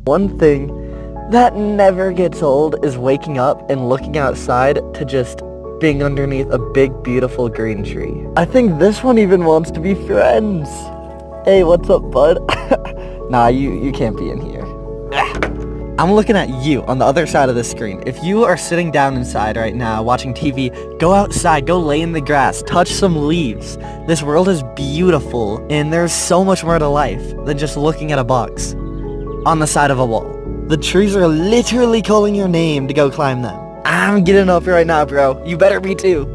One thing that never gets old is waking up and looking outside to just being underneath a big, beautiful green tree. I think this one even wants to be friends. Hey, what's up, bud? Nah, you can't be in here. I'm looking at you on the other side of the screen. If you are sitting down inside right now watching TV, go outside, go lay in the grass, touch some leaves. This world is beautiful, and there's so much more to life than just looking at a box on the side of a wall. The trees are literally calling your name to go climb them. I'm getting up right now, bro. You better be too.